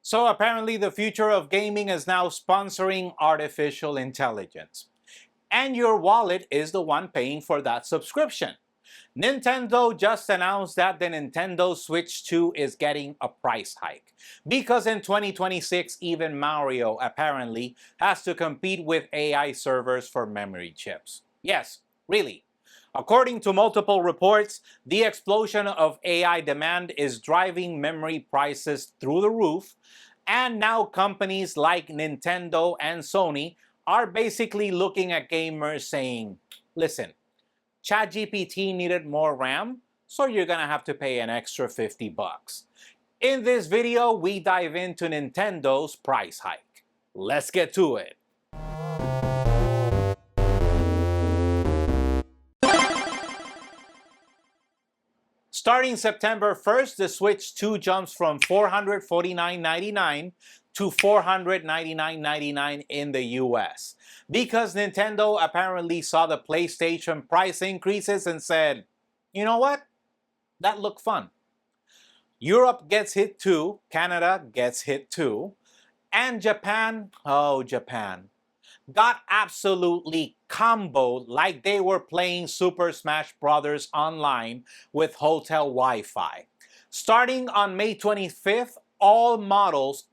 So apparently the future of gaming is now sponsoring artificial intelligence. And your wallet is the one paying for that subscription. Nintendo just announced that the Nintendo Switch 2 is getting a price hike. Because in 2026, even Mario apparently has to compete with AI servers for memory chips. Yes, really. According to multiple reports, the explosion of AI demand is driving memory prices through the roof, and now companies like Nintendo and Sony are basically looking at gamers saying, listen, ChatGPT needed more RAM, so you're gonna have to pay an extra 50 bucks. In this video, we dive into Nintendo's price hike. Let's get to it. Starting September 1st, the Switch 2 jumps from $449.99 to $499.99 in the US. Because Nintendo apparently saw the PlayStation price increases and said, you know what? That looked fun. Europe gets hit too, Canada gets hit too, and Japan, oh Japan, got absolutely comboed like they were playing Super Smash Bros. Online with hotel Wi-Fi. Starting on May 25th, all models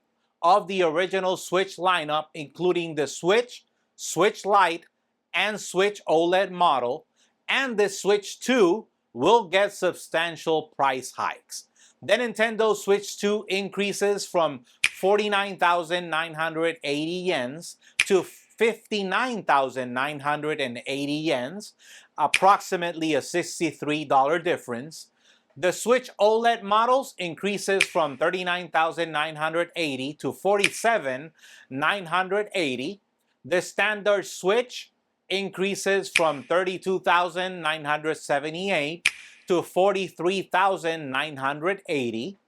of the original Switch lineup, including the Switch, Switch Lite, and Switch OLED model, and the Switch 2 will get substantial price hikes. The Nintendo Switch 2 increases from 49,980 yens to 59,980 yens, approximately a $63 difference. The Switch OLED models increases from 39,980 to 47,980. The standard Switch increases from 32,978 to 43,980.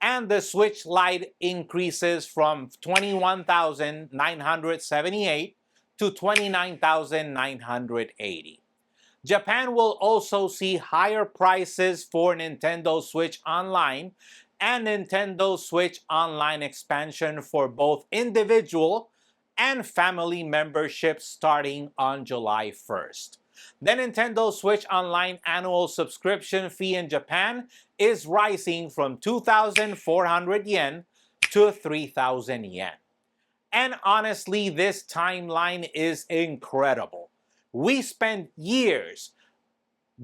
And the Switch Lite increases from 21,978 to 29,980. Japan will also see higher prices for Nintendo Switch Online and Nintendo Switch Online expansion for both individual and family memberships starting on July 1st. The Nintendo Switch Online annual subscription fee in Japan is rising from 2,400 yen to 3,000 yen. And honestly, this timeline is incredible. We spent years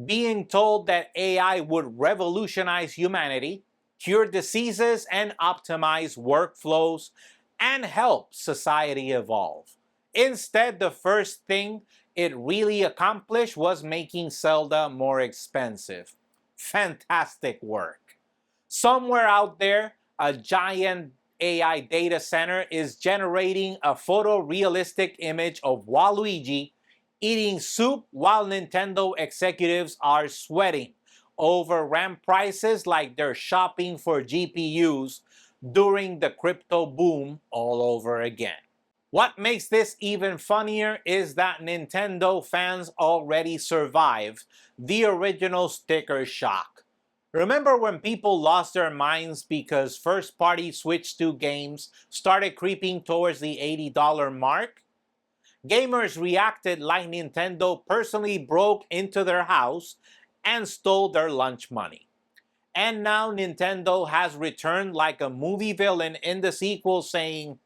being told that AI would revolutionize humanity, cure diseases, and optimize workflows, and help society evolve. Instead, the first thing it really accomplished was making Zelda more expensive. Fantastic work. Somewhere out there, a giant AI data center is generating a photorealistic image of Waluigi eating soup while Nintendo executives are sweating over RAM prices like they're shopping for GPUs during the crypto boom all over again. What makes this even funnier is that Nintendo fans already survived the original sticker shock. Remember when people lost their minds because first-party Switch 2 games started creeping towards the $80 mark? Gamers reacted like Nintendo personally broke into their house and stole their lunch money. And now Nintendo has returned like a movie villain in the sequel saying,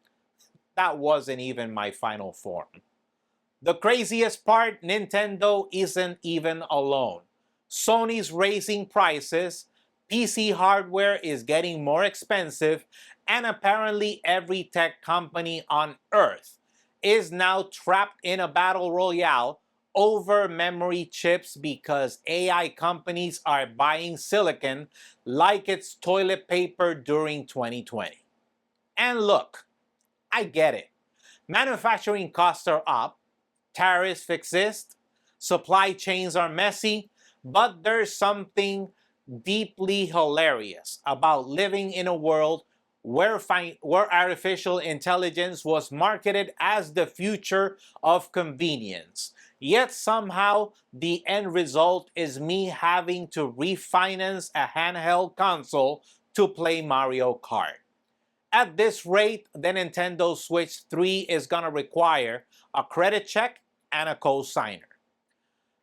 that wasn't even my final form. The craziest part, Nintendo isn't even alone. Sony's raising prices, PC hardware is getting more expensive, and apparently every tech company on Earth is now trapped in a battle royale over memory chips because AI companies are buying silicon like it's toilet paper during 2020. And look, I get it. Manufacturing costs are up, tariffs exist, supply chains are messy, but there's something deeply hilarious about living in a world where artificial intelligence was marketed as the future of convenience. Yet somehow the end result is me having to refinance a handheld console to play Mario Kart. At this rate, the Nintendo Switch 3 is gonna require a credit check and a co-signer.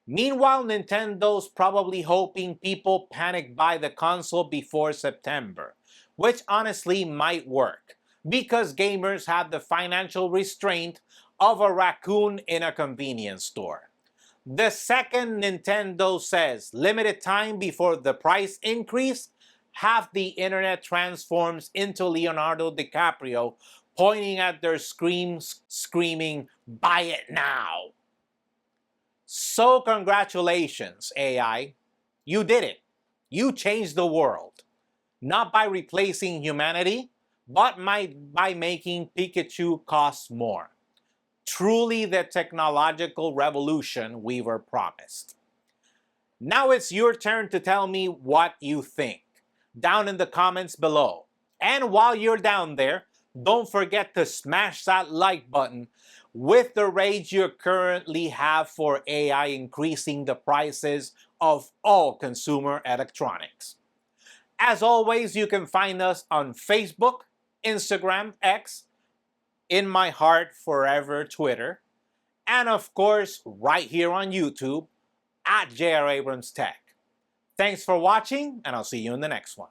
Meanwhile, Nintendo's probably hoping people panic buy the console before September, which honestly might work, because gamers have the financial restraint of a raccoon in a convenience store. The second Nintendo says limited time before the price increase, half the internet transforms into Leonardo DiCaprio pointing at their screens, screaming, "Buy it now!" So congratulations, AI. You did it. You changed the world. Not by replacing humanity, but by making Pikachu cost more. Truly the technological revolution we were promised. Now it's your turn to tell me what you think, down in the comments below. And while you're down there, don't forget to smash that like button with the rage you currently have for AI increasing the prices of all consumer electronics. As always, you can find us on Facebook, Instagram, X, in my heart forever Twitter, and of course right here on YouTube at JR Abrams Tech. Thanks for watching, and I'll see you in the next one.